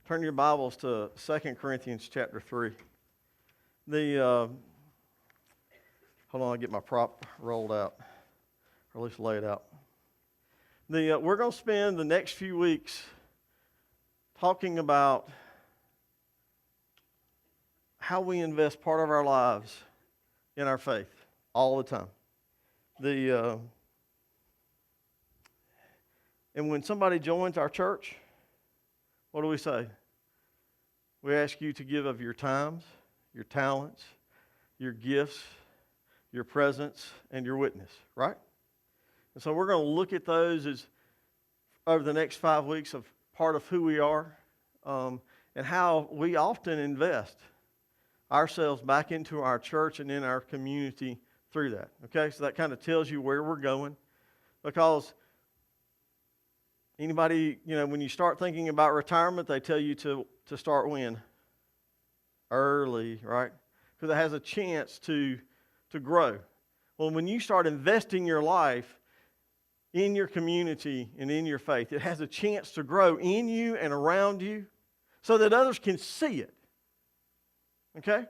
Turn your Bibles to 2 Corinthians chapter 3. Hold on, I'll get my prop rolled out, or at least laid out. We're going to spend the next few weeks talking about how we invest part of our lives in our faith all the time. And when somebody joins our church, what do we say? We ask you to give of your times, your talents, your gifts, your presence, and your witness, right? And so we're going to look at those as over the next 5 weeks of part of who we are and how we often invest ourselves back into our church and in our community through that. Okay, so that kind of tells you where we're going, because anybody, when you start thinking about retirement, they tell you to start when? Early, right? Because it has a chance to grow. Well, when you start investing your life in your community and in your faith, it has a chance to grow in you and around you so that others can see it. Okay?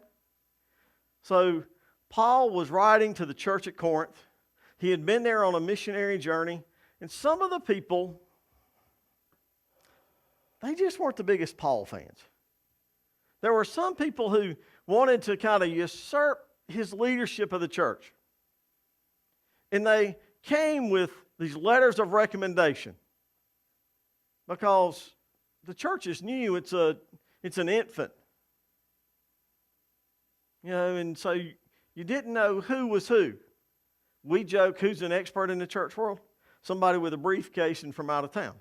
So Paul was writing to the church at Corinth. He had been there on a missionary journey, and some of the people, they just weren't the biggest Paul fans. There were some people who wanted to kind of usurp his leadership of the church. And they came with these letters of recommendation because the church is new. It's an infant. And so you didn't know who was who. We joke, who's an expert in the church world? Somebody with a briefcase and from out of town.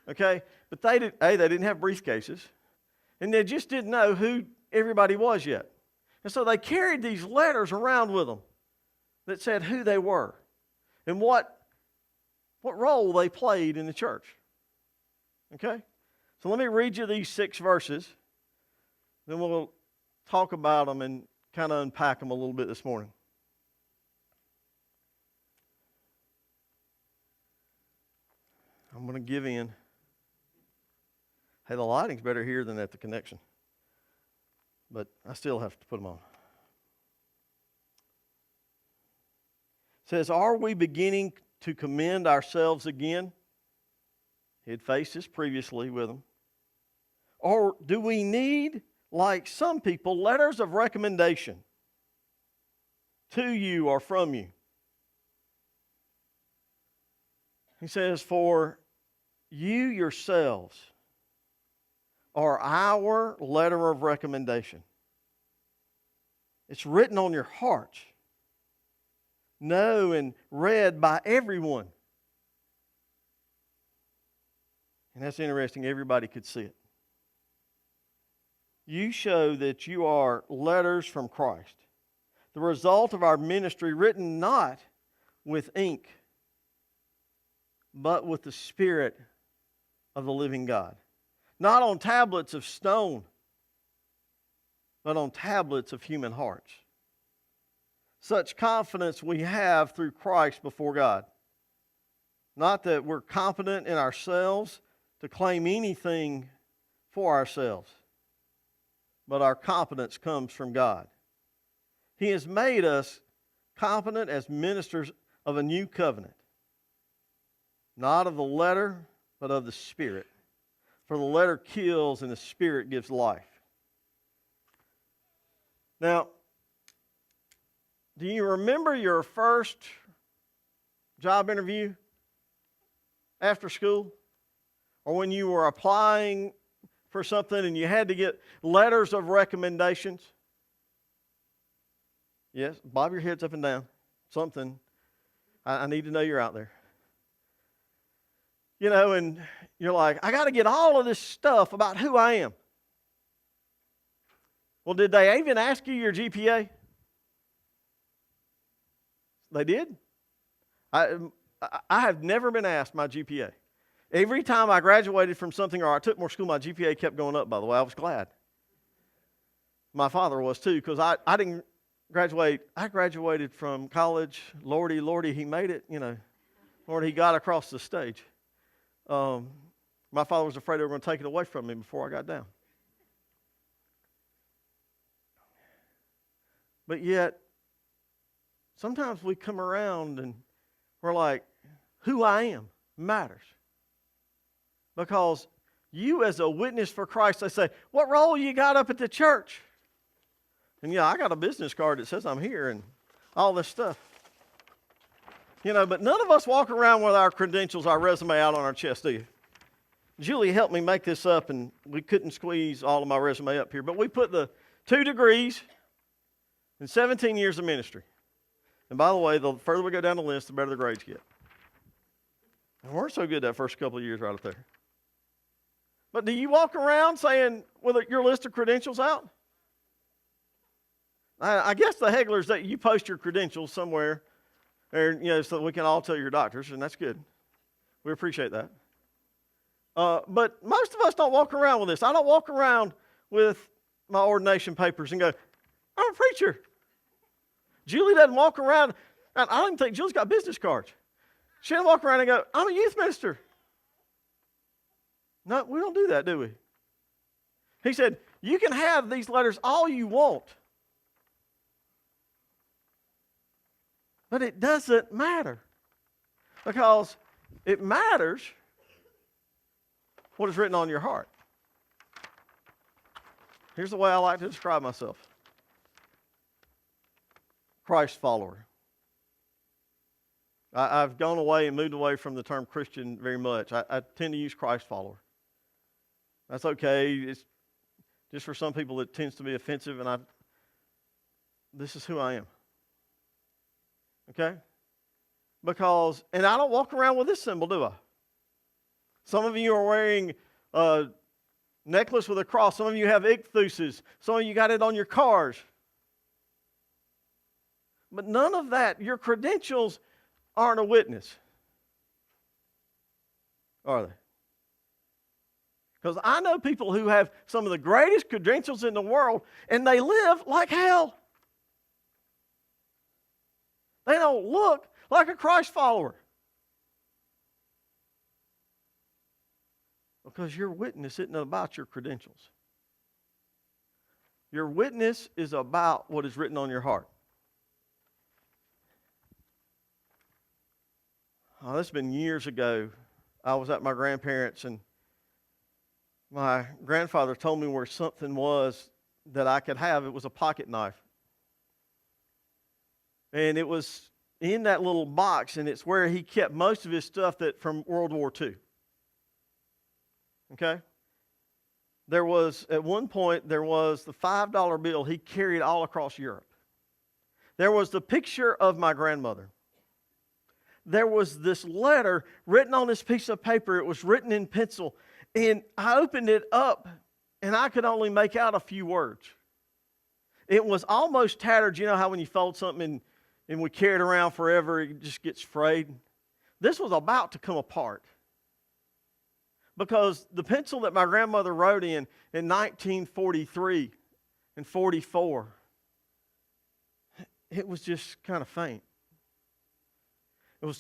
Okay? But they didn't have briefcases, and they just didn't know who everybody was yet. And so they carried these letters around with them that said who they were and what role they played in the church. Okay? So let me read you these 6 verses, then we'll talk about them and kind of unpack them a little bit this morning. I'm going to give in. Hey, the lighting's better here than at the connection, but I still have to put them on. It says, are we beginning to commend ourselves again? He had faced this previously with them. Or do we need, like some people, letters of recommendation to you or from you? He says, for you yourselves are our letter of recommendation. It's written on your hearts, known and read by everyone. And that's interesting, everybody could see it. You show that you are letters from Christ, the result of our ministry, written not with ink, but with the Spirit of the living God. Not on tablets of stone, but on tablets of human hearts. Such confidence we have through Christ before God. Not that we're competent in ourselves to claim anything for ourselves, but our competence comes from God. He has made us competent as ministers of a new covenant, not of the letter, but of the Spirit. For the letter kills and the Spirit gives life. Now, do you remember your first job interview after school? Or when you were applying for something and you had to get letters of recommendations? Yes, bob your heads up and down. Something. I need to know you're out there. And you're like, I got to get all of this stuff about who I am. Well, did they even ask you your GPA? They did? I have never been asked my GPA. Every time I graduated from something or I took more school, my GPA kept going up, by the way. I was glad. My father was too, because I didn't graduate. I graduated from college. Lordy, he made it, Lord, he got across the stage. My father was afraid they were going to take it away from me before I got down. But yet, sometimes we come around and we're like, who I am matters. Because you as a witness for Christ, they say, what role you got up at the church? And yeah, I got a business card that says I'm here and all this stuff. You know, but none of us walk around with our credentials, our resume out on our chest, do you? Julie helped me make this up, and we couldn't squeeze all of my resume up here. But we put the 2 degrees and 17 years of ministry. And by the way, the further we go down the list, the better the grades get. And we're so good that first couple of years right up there. But do you walk around saying with your list of credentials out? I guess the hegglers that you post your credentials somewhere, or, you know, so we can all tell your doctors, and that's good. We appreciate that. But most of us don't walk around with this. I don't walk around with my ordination papers and go, I'm a preacher. Julie doesn't walk around. I don't even think Julie's got business cards. She doesn't walk around and go, I'm a youth minister. No, we don't do that, do we? He said, you can have these letters all you want. But it doesn't matter. Because it matters what is written on your heart. Here's the way I like to describe myself. Christ follower. I've gone away and moved away from the term Christian very much. I tend to use Christ follower. That's okay. It's just for some people it tends to be offensive, and this is who I am. Okay? Because, and I don't walk around with this symbol, do I? Some of you are wearing a necklace with a cross. Some of you have ichthus. Some of you got it on your cars. But none of that, your credentials aren't a witness. Are they? Because I know people who have some of the greatest credentials in the world, and they live like hell. They don't look like a Christ follower. Because your witness isn't about your credentials. Your witness is about what is written on your heart. Oh, this has been years ago. I was at my grandparents', and my grandfather told me where something was that I could have. It was a pocket knife. And it was in that little box, and it's where he kept most of his stuff from World War II. Okay? At one point, there was the $5 bill he carried all across Europe. There was the picture of my grandmother. There was this letter written on this piece of paper. It was written in pencil. And I opened it up, and I could only make out a few words. It was almost tattered. You know how when you fold something and we carry it around forever, it just gets frayed? This was about to come apart. Because the pencil that my grandmother wrote in 1943 and 44, it was just kind of faint.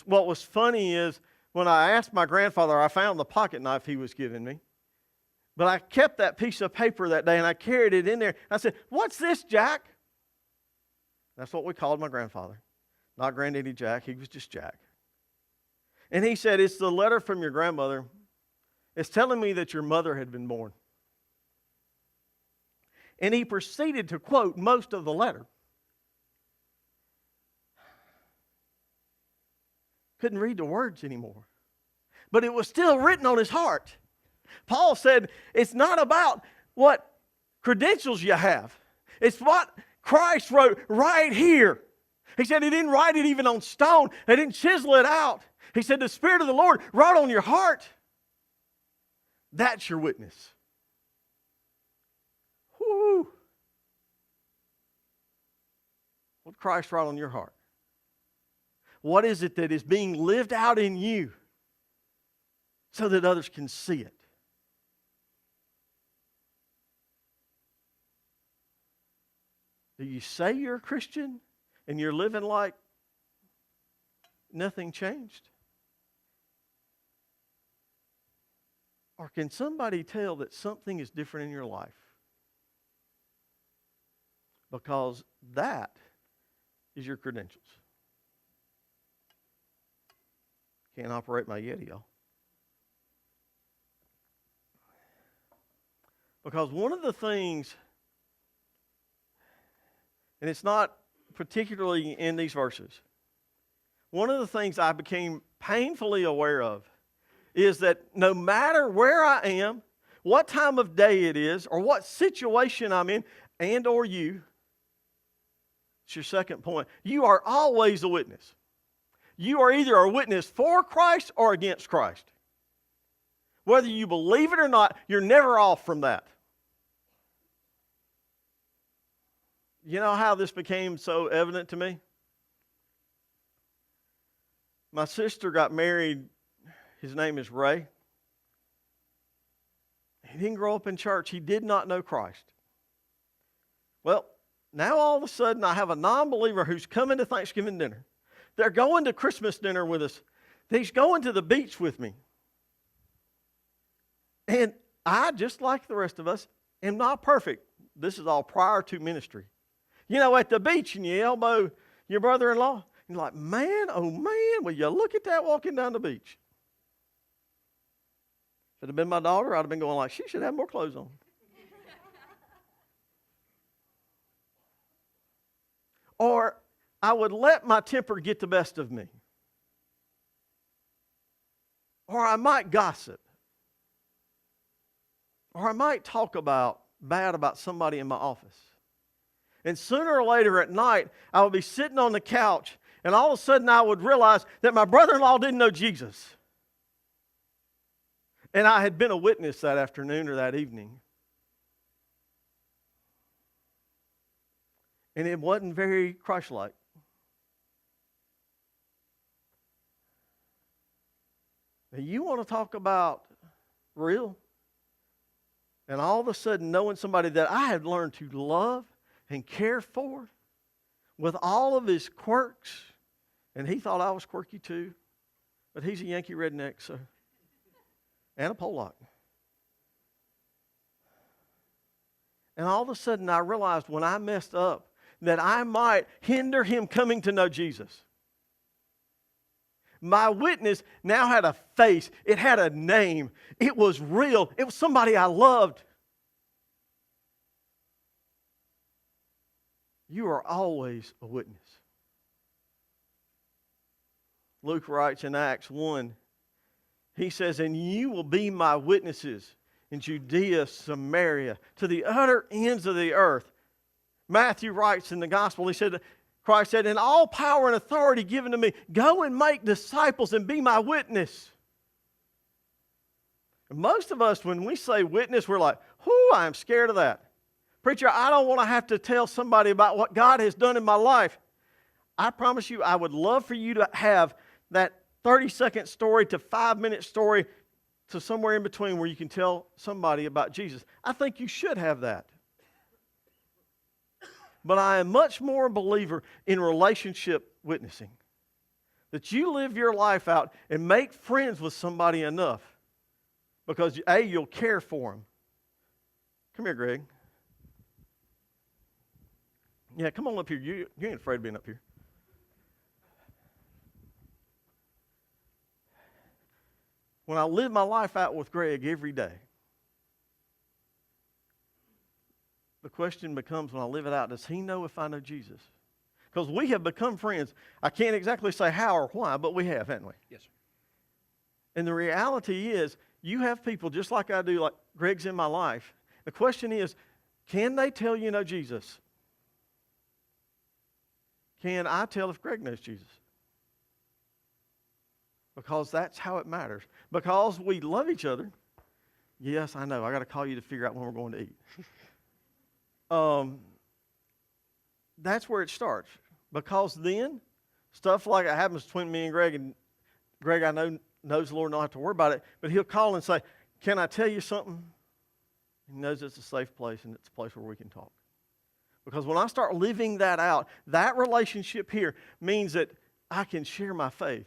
What was funny is when I asked my grandfather, I found the pocket knife he was giving me. But I kept that piece of paper that day and I carried it in there. I said, "What's this, Jack?" That's what we called my grandfather. Not Granddaddy Jack, he was just Jack. And he said, "It's the letter from your grandmother. It's telling me that your mother had been born." And he proceeded to quote most of the letter. Couldn't read the words anymore. But it was still written on his heart. Paul said, it's not about what credentials you have. It's what Christ wrote right here. He said he didn't write it even on stone. He didn't chisel it out. He said the Spirit of the Lord wrote on your heart. That's your witness. Whoo! What Christ wrote on your heart? What is it that is being lived out in you so that others can see it? Do you say you're a Christian and you're living like nothing changed? Or can somebody tell that something is different in your life? Because that is your credentials. Can't operate my Yeti, y'all. Because one of the things, and it's not particularly in these verses, one of the things I became painfully aware of is that no matter where I am, what time of day it is, or what situation I'm in, and or you, it's your second point, you are always a witness. You are either a witness for Christ or against Christ. Whether you believe it or not, you're never off from that. You know how this became so evident to me? My sister got married. His name is Ray. He didn't grow up in church. He did not know Christ. Well, now all of a sudden I have a non-believer who's coming to Thanksgiving dinner. They're going to Christmas dinner with us. He's going to the beach with me. And I, just like the rest of us, am not perfect. This is all prior to ministry. You know, at the beach and you elbow your brother-in-law, you're like, man, oh man, will you look at that walking down the beach? If it had been my daughter, I'd have been going like, she should have more clothes on. Or I would let my temper get the best of me. Or I might gossip. Or I might talk bad about somebody in my office. And sooner or later at night, I would be sitting on the couch, and all of a sudden I would realize that my brother-in-law didn't know Jesus. And I had been a witness that afternoon or that evening. And it wasn't very Christ-like. Now, you want to talk about real? And all of a sudden knowing somebody that I had learned to love and care for with all of his quirks. And he thought I was quirky too. But he's a Yankee redneck, so. And a Pollock. And all of a sudden I realized when I messed up that I might hinder him coming to know Jesus. My witness now had a face. It had a name. It was real. It was somebody I loved. You are always a witness. Luke writes in Acts 1, he says, and you will be my witnesses in Judea, Samaria, to the utter ends of the earth. Matthew writes in the gospel, he said, Christ said, and all power and authority given to me, go and make disciples and be my witness. And most of us, when we say witness, we're like, whoo, I'm scared of that. Preacher, I don't want to have to tell somebody about what God has done in my life. I promise you, I would love for you to have that 30-second story to 5-minute story to somewhere in between where you can tell somebody about Jesus. I think you should have that. But I am much more a believer in relationship witnessing. That you live your life out and make friends with somebody enough. Because, A, you'll care for them. Come here, Greg. Yeah, come on up here. You ain't afraid of being up here. When I live my life out with Greg every day, the question becomes when I live it out, does he know if I know Jesus? Because we have become friends. I can't exactly say how or why, but we have, haven't we? Yes, sir. And the reality is, you have people just like I do, like Greg's in my life. The question is, can they tell you know Jesus? Can I tell if Greg knows Jesus? Because that's how it matters. Because we love each other. Yes, I know. I got to call you to figure out when we're going to eat. That's where it starts. Because then, stuff like that happens between me and Greg I know knows the Lord, don't have to worry about it, but he'll call and say, can I tell you something? He knows it's a safe place and it's a place where we can talk. Because when I start living that out, that relationship here means that I can share my faith.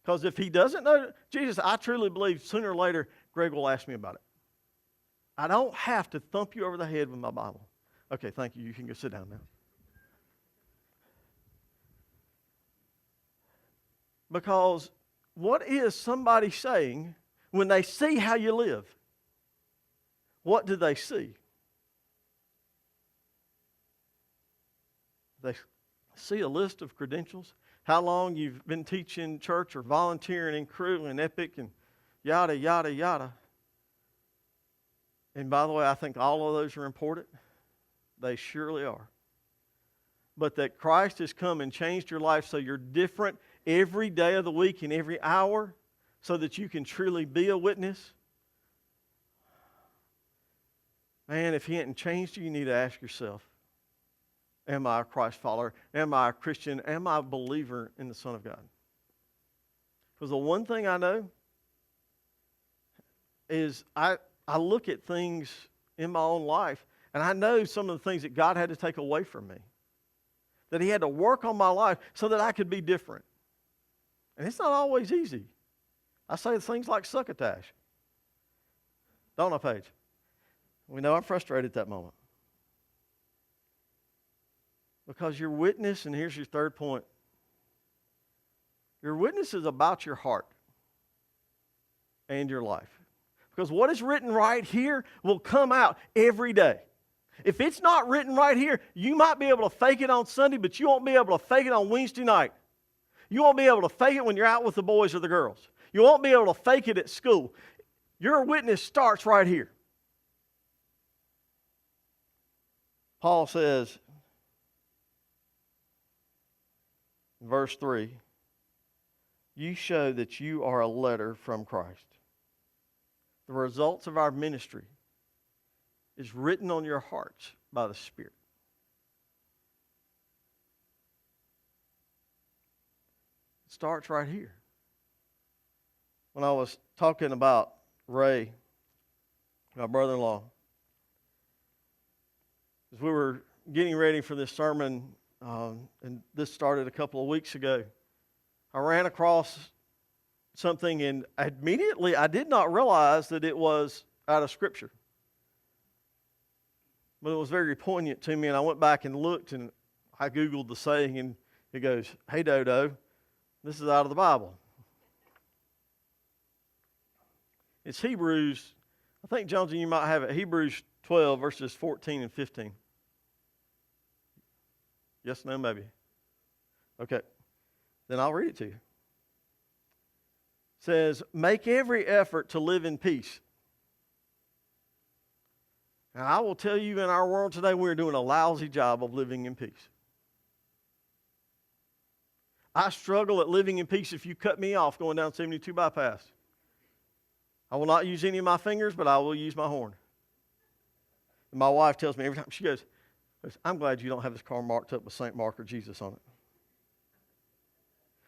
Because if he doesn't know Jesus, I truly believe sooner or later Greg will ask me about it. I don't have to thump you over the head with my Bible. Okay, thank you. You can go sit down now. Because what is somebody saying when they see how you live? What do they see? They see a list of credentials, how long you've been teaching church or volunteering in Crew and Epic and yada, yada, yada. And by the way, I think all of those are important. They surely are. But that Christ has come and changed your life so you're different every day of the week and every hour so that you can truly be a witness. Man, if He hadn't changed you, you need to ask yourself, am I a Christ follower? Am I a Christian? Am I a believer in the Son of God? Because the one thing I know is I look at things in my own life, and I know some of the things that God had to take away from me. That He had to work on my life so that I could be different. And it's not always easy. I say things like succotash. Don't I, Paige? We know I'm frustrated at that moment. Because your witness, and here's your third point, your witness is about your heart and your life. Because what is written right here will come out every day. If it's not written right here, you might be able to fake it on Sunday, but you won't be able to fake it on Wednesday night. You won't be able to fake it when you're out with the boys or the girls. You won't be able to fake it at school. Your witness starts right here. Paul says, in verse 3, you show that you are a letter from Christ. The results of our ministry is written on your hearts by the Spirit. It starts right here. When I was talking about Ray, my brother-in-law, as we were getting ready for this sermon, and this started a couple of weeks ago, I ran across something, and immediately I did not realize that it was out of Scripture. But it was very poignant to me, and I went back and looked, and I Googled the saying, and it goes, hey, Dodo, this is out of the Bible. It's Hebrews, I think, Jonesy, you might have it, Hebrews 12, verses 14 and 15. Yes, no, maybe. Okay, then I'll read it to you. It says, make every effort to live in peace. And I will tell you, in our world today, we're doing a lousy job of living in peace. I struggle at living in peace if you cut me off going down 72 bypass. I will not use any of my fingers, but I will use my horn. And my wife tells me every time, she goes, I'm glad you don't have this car marked up with St. Mark or Jesus on it.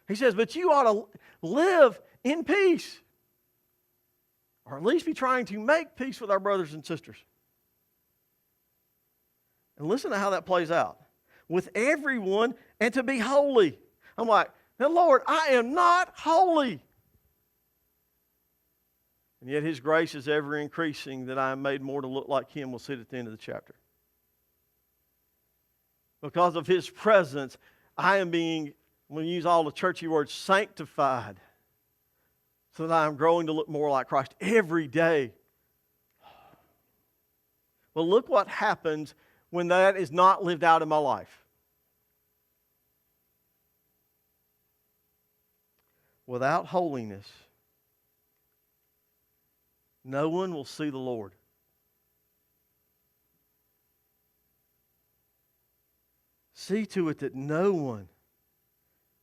He says, but you ought to live in peace. Or at least be trying to make peace with our brothers and sisters. And listen to how that plays out. With everyone and to be holy. I'm like, now Lord, I am not holy. And yet His grace is ever increasing that I am made more to look like Him. We'll see it at the end of the chapter. Because of His presence, I am being, I'm going to use all the churchy words, sanctified. So that I am growing to look more like Christ every day. Well, look what happens when that is not lived out in my life. Without holiness, no one will see the Lord. See to it that no one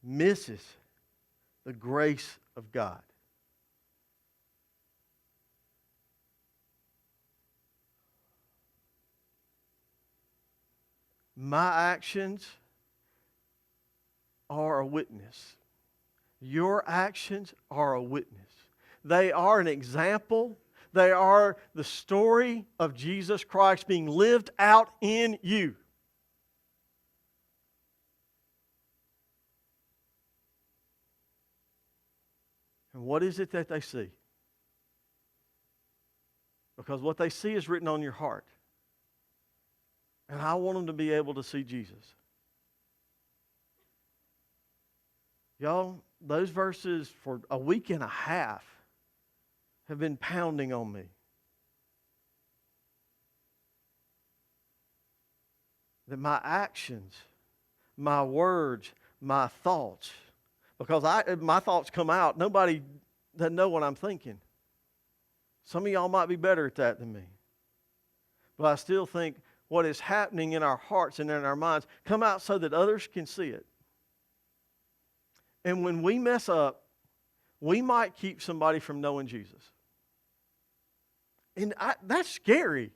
misses the grace of God. My actions are a witness. Your actions are a witness. They are an example. They are the story of Jesus Christ being lived out in you. And what is it that they see? Because what they see is written on your heart. And I want them to be able to see Jesus. Y'all, those verses for a week and a half have been pounding on me. That my actions, my words, my thoughts, because my thoughts come out, nobody doesn't know what I'm thinking. Some of y'all might be better at that than me. But I still think what is happening in our hearts and in our minds come out so that others can see it. And when we mess up, we might keep somebody from knowing Jesus. And that's scary.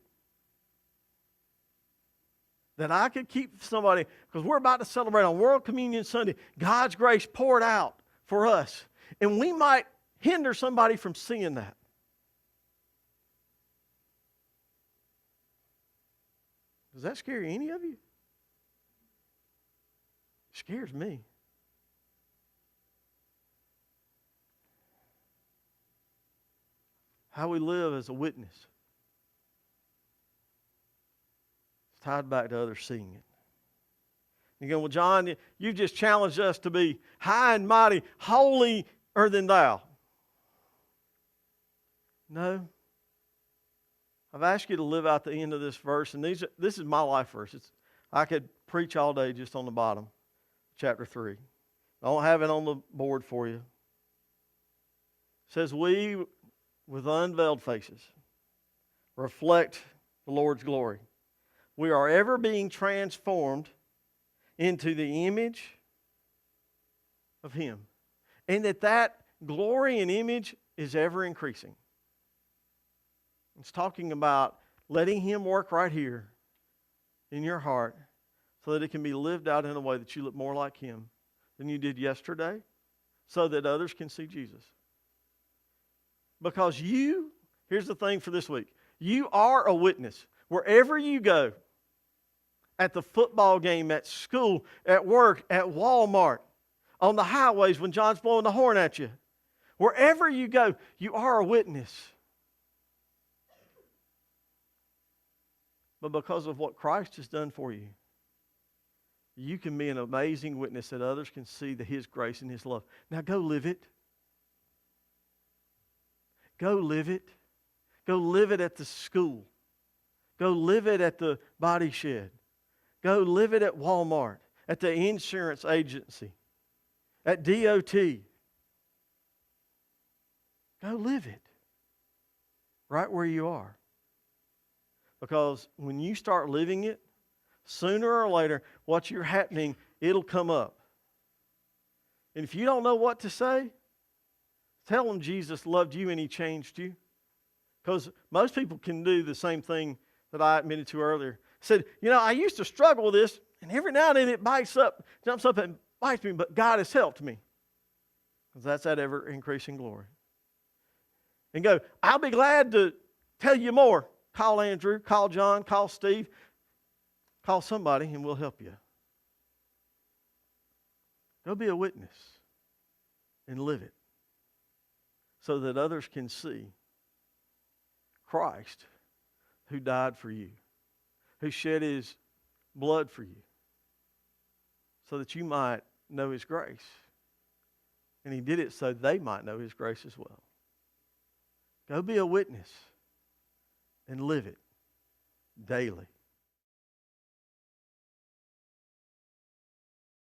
That I could keep somebody, because we're about to celebrate on World Communion Sunday, God's grace poured out for us. And we might hinder somebody from seeing that. Does that scare any of you? It scares me. How we live as a witness. It's tied back to others seeing it. You go, well, John, you just challenged us to be high and mighty, holier than thou. No. I've asked you to live out the end of this verse, and this is my life verse. I could preach all day just on the bottom, chapter 3. I don't have it on the board for you. It says, we, with unveiled faces, reflect the Lord's glory. We are ever being transformed into the image of Him. And that glory and image is ever increasing. It's talking about letting Him work right here in your heart so that it can be lived out in a way that you look more like Him than you did yesterday, so that others can see Jesus. Because here's the thing for this week, you are a witness. Wherever you go, at the football game, at school, at work, at Walmart, on the highways when John's blowing the horn at you, wherever you go, you are a witness. But because of what Christ has done for you, you can be an amazing witness that others can see His grace and His love. Now go live it. Go live it. Go live it at the school. Go live it at the body shed. Go live it at Walmart, at the insurance agency, at DOT. Go live it right where you are. Because when you start living it, sooner or later, what you're happening, it'll come up. And if you don't know what to say, tell them Jesus loved you and He changed you. Because most people can do the same thing that I admitted to earlier. Said, I used to struggle with this, and every now and then it jumps up and bites me, but God has helped me. Because that's that ever-increasing glory. And go, I'll be glad to tell you more. Call Andrew, call John, call Steve, call somebody, and we'll help you. Go be a witness and live it so that others can see Christ who died for you, who shed His blood for you, so that you might know His grace. And He did it so they might know His grace as well. Go be a witness and live it daily.